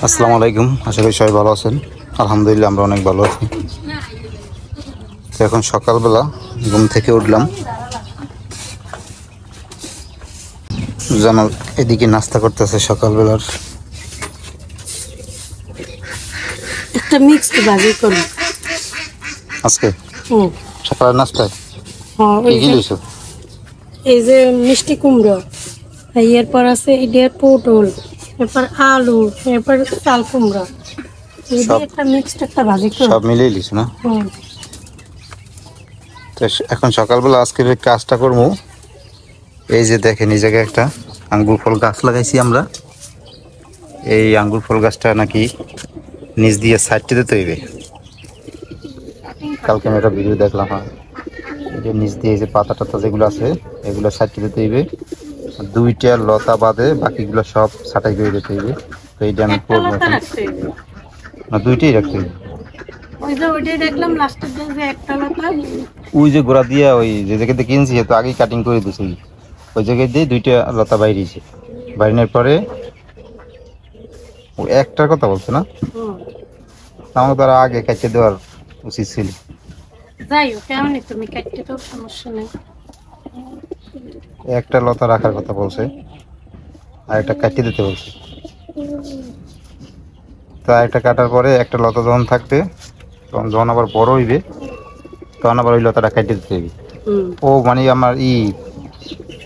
আসসালামু আলাইকুম, আশা করি সবাই ভালো আছেন। আলহামদুলিল্লাহ আমরা অনেক ভালো আছি। তো এখন সকালবেলা ঘুম থেকে উঠলাম, জানাল এদিকে নাস্তা করতেছে সকালবেলার। একটা মিক্সড ভাজি করব আজকে হুম সকালের নাস্তায় হ্যাঁ কি ওই কি যে লইছো? এই যে মিষ্টি কুমড়ো, এরপর আছে এটার পটল, এরপর আলু, এরপর চাল কুমড়ো, এই দিয়ে সব একটা মিক্সড একটা ভাজি করব। সব মিলিয়ে লিছো না? হুম তো এখন সকালবেলা আজকের এই কাজটা করবো। এই যে দেখেন, এই জায়গায় একটা আঙ্গুর ফল গাছ লাগাইছি আমরা। এই আঙ্গুর ফল গাছটা নাকি নিচ দিয়ে সাইডটি দিতে হইবে। কালকে আমি একটা ভিডিও দেখলাম। হ্যাঁ, এই যে নিচ দিয়ে যে পাতা টাতা যেগুলো আছে এগুলো সাইডটি দিতে হইবে। দুইটা লতা বাদে বাকিগুলো সব ছাটাই করে দিতে হইবে। তো এইটা আমি একটা করবো লতা এখন। রাখতে হবে। না, দুইটাই রাখতে হইবে। ওই যে ওইটাই দেখলাম লাস্টের দিন যে একটা লতা। ওই যে গোড়া দিয়া ওই যে জায়গাতে কিনছি তো আগেই কাটিং করে দিয়েছি, ওই জায়গায় দিয়ে দুইটা লতা বাইরেছে। বাইরের পরে ও একটার কথা বলছে না, হুম আমার তারা আগে কাটতে দেওয়ার উচিত ছিল। যাই হোক, কেমনই তুমি কাটতে তো সমস্যা নেই। একটা লতা রাখার কথা বলছে, আর একটা কাটিয়ে দিতে বলছে। তো একটা কাটার পরে একটা লতা যখন থাকবে, তখন যখন আবার বড় হইবে তখন আবার ওই লতাটা কাটিয়ে দিতে হবে। হুম ও মানে আমার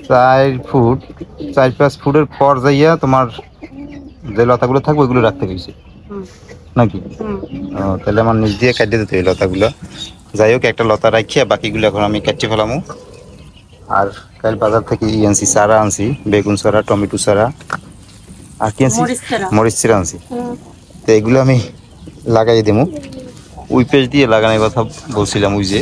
4 ফুট 4-5 ফুটের পর যাইয়া তোমার যে লতাগুলো থাকবে ওইগুলো রাখতে গেছি হুম নাকি? হুম তাহলে আমার নিচ দিয়ে কাটিয়ে দিতে হবে লতাগুলো। যাই হোক, একটা লতা রাখিয়া বাকিগুলো এখন আমি কাটিয়ে ফেলামু। আর কাল বাজার থেকে আনছি, চারা আনছি, বেগুন চারা, টমেটো চারা, আর কি আনছি, মরিচ চারা। মরিচ চারা আনছি। হুম তো এগুলো আমি লাগাই দেবো। ওই পেজ দিয়ে লাগানোর কথা বলছিলাম, ওই যে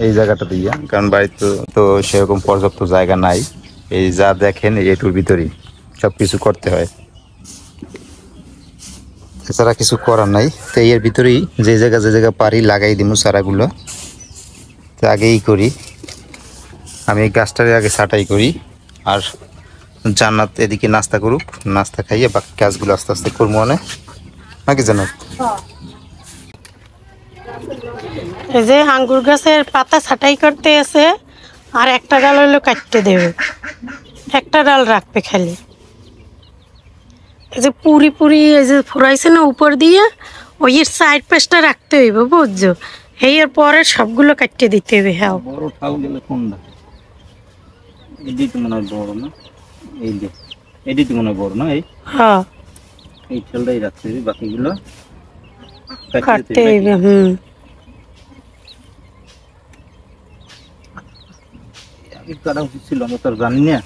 এই জায়গাটা দিয়ে, কারণ বাড়িতে তো সেরকম পর্যাপ্ত জায়গা নাই। এই যা দেখেন এইটুর ভিতরেই সব কিছু করতে হয়, এছাড়া কিছু করার নাই। তো এর ভিতরেই যে জায়গা পারি লাগাই দিব চারাগুলো। তো আগেই করি আমি, এই গাছটারে আগে ছাঁটাই করি। আর জান্নাত এদিকে নাস্তা করুক, নাস্তা খাইয়ে বাকি কাজগুলো আস্তে আস্তে করবো অনেক, নাকি জান্নাত? এই যে আঙ্গুর গাছের পাতা ছাঁটাই করতে আছে, আর একটা ডাল হইলো কাটতে দেবে, একটা ডাল রাখবে খালি। এই যে পুরি পুরি এই যে ফুরাইছে না উপর দিয়ে, ওই এর সাইড পেস্টটা রাখতে হইব, বুঝছো? এই এর পরে সবগুলো কাটতে দিতে হবে। হ্যাঁ বড় ঠাউ গেলে কোনটা? এডি তো মনে হয় বড় না, এই যে এডি তো মনে হয় বড় না, হ্যাঁ এই ঠেলটাই রাখতে হবে, বাকিগুলো কাটতে হইবে। হুম আগে কাটা উচিত ছিল, আমরা তো আর জানি না।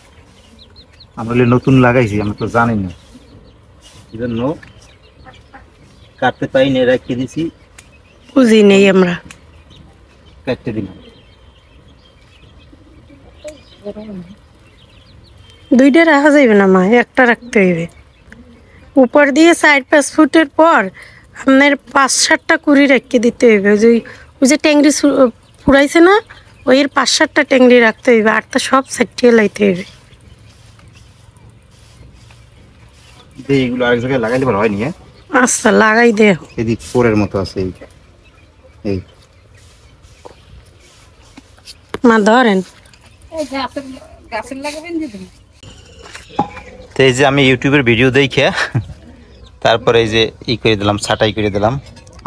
আমরা নতুন লাগাইছি, আমরা তো জানি না, এই জন্য কাটতে পাই না, রেখে দিছি, বুঝি নেই আমরা। কাটতে দিলাম। দুইটা রাখা যাইবে না মা, একটা রাখতে হইবে। উপর দিয়ে 4-5 ফুটের পর আপনার 5-7টা কুড়ি রেখে দিতে হইবে। ওই যে ট্যাংরি ফুরাইছে না, ওই এর 5-7টা ট্যাংরি রাখতে হইবে, আরটা সব সাইটিয়ে লাইতে হইবে। এইগুলো আরেক জায়গায় লাগাইলে ভালো হয়নি। হ্যাঁ, আচ্ছা লাগাই দে। এদিক পোরের মতো আছে, এই এই মা ধরেন। তো এই যে আমি ইউটিউবের ভিডিও দেখে তারপরে এই যে করে দিলাম, ছাটাই করে দিলাম।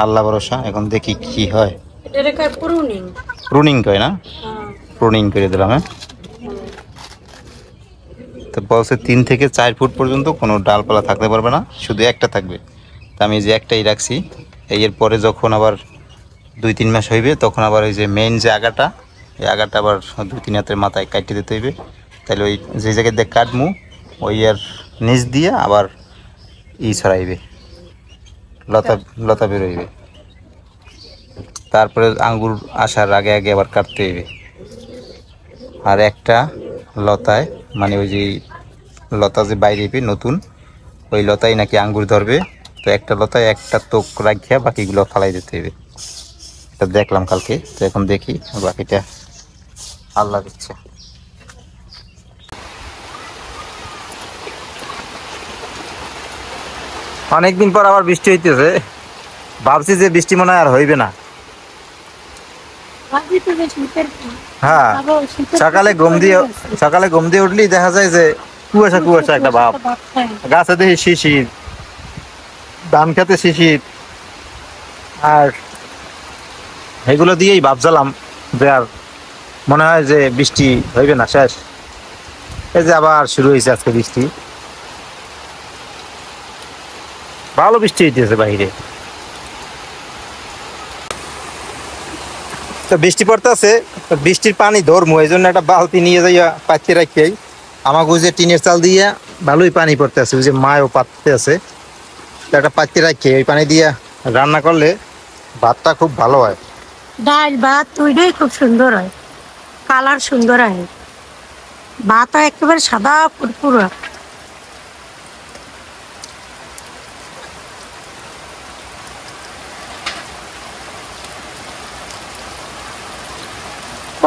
আল্লাহ ভরসা, এখন দেখি কি হয়। এটা কয় প্রুনিং। প্রুনিং কয় না, প্রুনিং করে দিলাম। হ্যাঁ, তো বলছে 3 থেকে 4 ফুট পর্যন্ত কোনো ডালপালা থাকতে পারবে না, শুধু একটা থাকবে। তো আমি যে একটাই রাখছি। এর পরে যখন আবার 2-3 মাস হইবে তখন আবার ওই যে মেইন যে আগাটা, এই আগাটা আবার 2-3 হাতের মাথায় কাটিয়ে দিতে হইবে। তাহলে ওই যে জায়গায় দিয়ে কাটমু ওই আর নিচ দিয়ে আবার ছড়াইবে, লতা লতা বেরোইবে। তারপরে আঙ্গুর আসার আগে আগে আবার কাটতে হইবে। আর একটা লতায় মানে ওই যে লতা যে বাইরে নতুন, ওই লতায় নাকি আঙ্গুর ধরবে। তো একটা লতায় একটা তোক রাখিয়া বাকিগুলো ফালাই দিতে হবে, এটা দেখলাম কালকে। তো এখন দেখি বাকিটা আল্লাহ দিচ্ছে। অনেকদিন পর আবার বৃষ্টি হইতেছে, ভাবছি যে বৃষ্টি মনে হয় আর হইবে না। হ্যাঁ, সকালে ঘুম দিয়ে উঠলেই দেখা যায় যে কুয়াশা কুয়াশা একটা ভাব, গাছে দেখি শিশির, ধান খেতে শিশির, আর এগুলো দিয়েই ভাবছিলাম যে আর মনে হয় যে বৃষ্টি হইবে না, শেষ। এই যে আবার শুরু হয়েছে আজকে বৃষ্টি, ভালো বৃষ্টি হইতেছে বাইরে। তো বৃষ্টি পড়তেছে, বৃষ্টির পানি ধরমু, এই জন্য একটা বালতি নিয়ে যাইয়া পাইতে রাখি। আমাকে ওই যে টিনের চাল দিয়ে ভালোই পানি পড়তে আছে, ওই যে মায়ও পাততে আছে, তো একটা পাইতে রাখি, ওই পানি দিয়ে রান্না করলে ভাতটা খুব ভালো হয়। ডাল ভাত দুইটাই খুব সুন্দর হয়, কালার সুন্দর হয়, ভাতও একেবারে সাদা পুরপুরা।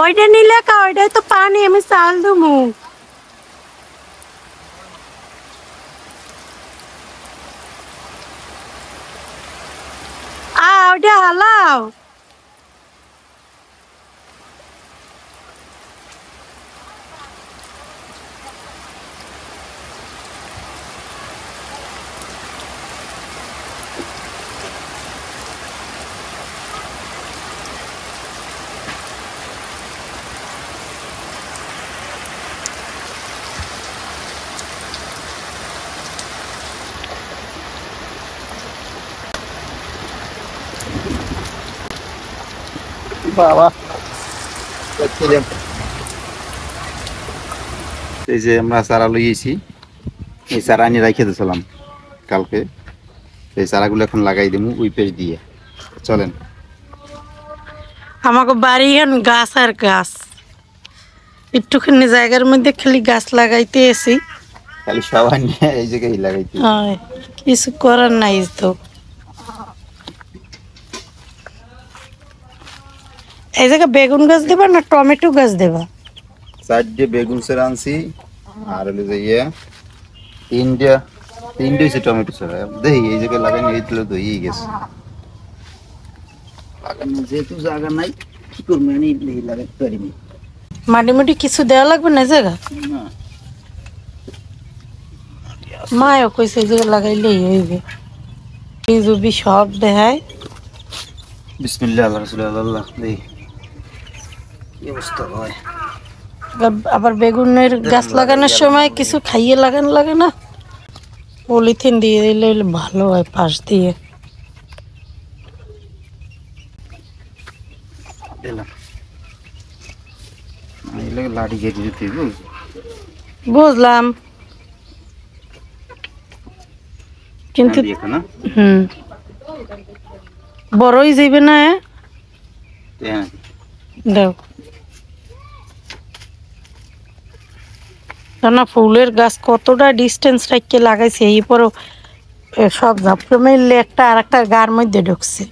ওইটা নিলে কা, ওইটাই তো পানি, আমি চাল দেবো। ওইটা হালাও। বাবা, এই যে আমরা চারা লইয়েছি, এই চারা আনি রাখে দিয়েছিলাম কালকে, এই চারাগুলো এখন লাগাই দেবো ওই পেজ দিয়ে। চলেন। আমাকে বাড়ি এখন গাছ আর গাছ, একটুখানি জায়গার মধ্যে খালি গাছ লাগাইতে এসি, খালি সবাই নিয়ে এই জায়গায় লাগাইতে। কিছু করার নাই তো। এই জায়গায় বেগুন গাছ দেবা না টমেটো গাছ দেবা? চারটে বেগুন সেরা আনছি, আর হলো যে তিনটে হচ্ছে টমেটো সেরা। দেখি এই জায়গায় লাগানো হয়েছিল তো হয়েই গেছে, লাগানো যেহেতু জায়গা নাই কি করবো, আমি লাগাতে পারিনি। মাটি মুটি কিছু দেওয়া লাগবে না জায়গা? না, মায়ও কইছে এই জায়গা লাগাইলেই হইবে, জুবি সব দেখায়। বিসমিল্লাহ আল্লাহ রাসূলুল্লাহ, দেখি কি অবস্থা হয়। আবার বেগুনের গাছ লাগানোর সময় কিছু খাইয়ে লাগানো লাগে না, পলিথিন দিয়ে দিলে ভালো হয় পাশ দিয়ে। লাঠি কেটে দিতে বুঝলাম, কিন্তু বড়ই যাইবে না। দাও না, ফুলের গাছ কতটা ডিস্টেন্স রাখিয়ে লাগাইছে, এই পরও সব ঝাপড়ে মিললে একটা আর একটা গার মধ্যে ঢুকছে।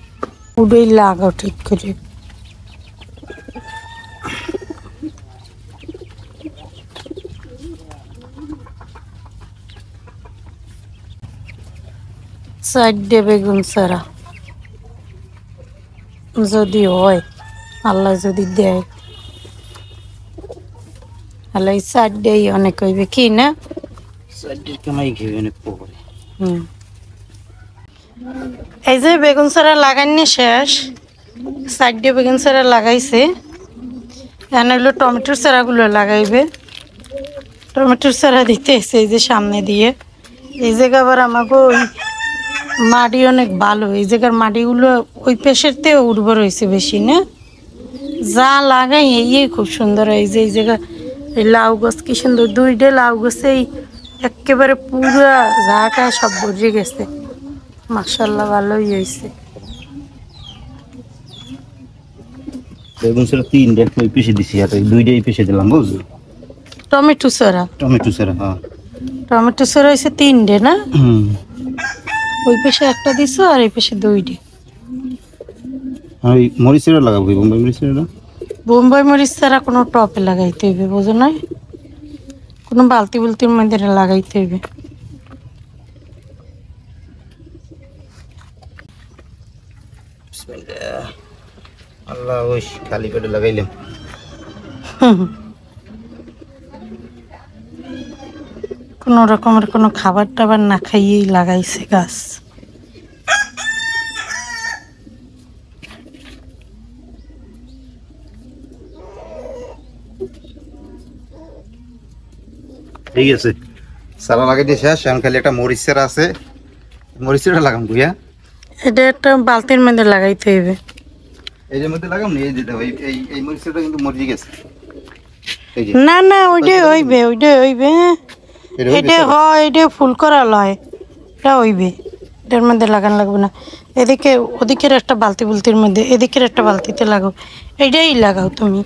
উডেই লাগাও ঠিক করে। সাইডে বেগুন সারা যদি হয়, আল্লাহ যদি দেয়, আল্লাহ সাইডেই অনেক হইবে কি না? এই যে বেগুন সারা লাগাইনি শেষ, সাইডে বেগুন সারা লাগাইছে, এখানে হইলো টমেটোর চারাগুলো লাগাইবে। টমেটোর চারা দিতে এসে এই যে সামনে দিয়ে, এই জায়গা আবার আমাকে ওই মাটি অনেক ভালো, এই জায়গার মাটিগুলো ওই পেশের থেকে উর্বর হয়েছে বেশি না, যা লাগাই এই খুব সুন্দর হয়। এই জায়গা এই লাউ গাছ কি সুন্দর, দুইটা লাউ গাছে একেবারে পুরা ঝাঁটা সব ভরে গেছে, মাশাআল্লাহ ভালোই হয়েছে। বেগুন সেরা তিনটে ওই পিষে দিছি, আর দুইটাই পিষে দিলাম বুঝলি। টমেটো সারা, টমেটো সেরা, হ্যাঁ টমেটো সারা হয়েছে তিনটে না? ওই পেশে একটা দিছো আর এই পেশে দুইটি। ওই মরিচেরা লাগাবো, বোম্বাই মরিচেরা। বোম্বাই মরিচ ছাড়া কোনো টপে লাগাইতে হইবে, বোঝো না? কোনো বালতি বুলতির মধ্যে লাগাইতে হইবে। বিসমিল্লাহ। আল্লাহ, ওই খালি পেটে লাগাইলাম। কোনো রকমের কোনো খাবার টাবার না খাইয়েই লাগাইছে গাছ। ঠিক আছে, সারা লাগাই দিয়ে শেষ। এখন খালি একটা মরিচের আছে, মরিচেরটা লাগাম গুইয়া। এটা একটা বালতির মধ্যে লাগাইতে হইবে। এই যে মধ্যে লাগাম, নিয়ে দিতে হবে। এই মরিচেরটা কিন্তু মরে গেছে। এই যে না না, ওইটাই হইবে, ওইটাই হইবে। এটা হয়ে এটা গেছে। হয়, এটা ফুল করা লয়, এটা হইবে। এটার মধ্যে লাগান লাগবে না। এদিকে ওদিকের একটা বালতি বুলতির মধ্যে, এদিকের একটা বালতিতে লাগাও। এইটাই লাগাও তুমি।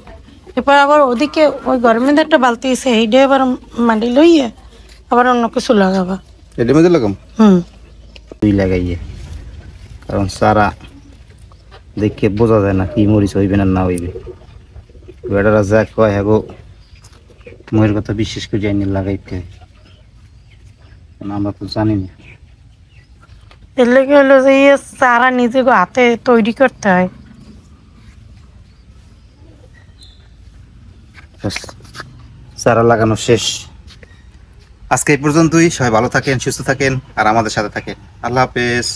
এরপর আবার ওদিকে ওই ঘরের মধ্যে একটা বালতি আছে, এইটাই আবার মাটি লইয়ে আবার অন্য কিছু লাগাবা। এটার মধ্যে লাগাম হুম। দুই লাগাইয়ে, কারণ সারা দেখে বোঝা যায় না কি মরিচ হইবে না না হইবে। বেটারা যা কয় হ্যাঁ গো, ময়ের কথা বিশ্বাস করে যাইনি লাগাইতে, কারণ আমরা তো জানি না। এর লেগে হলো যে ইয়ে চারা নিজে হাতে তৈরি করতে হয়। ব্যাস, চারা লাগানো শেষ। আজকে এই পর্যন্তই। সবাই ভালো থাকেন, সুস্থ থাকেন, আর আমাদের সাথে থাকেন। আল্লাহ হাফেজ।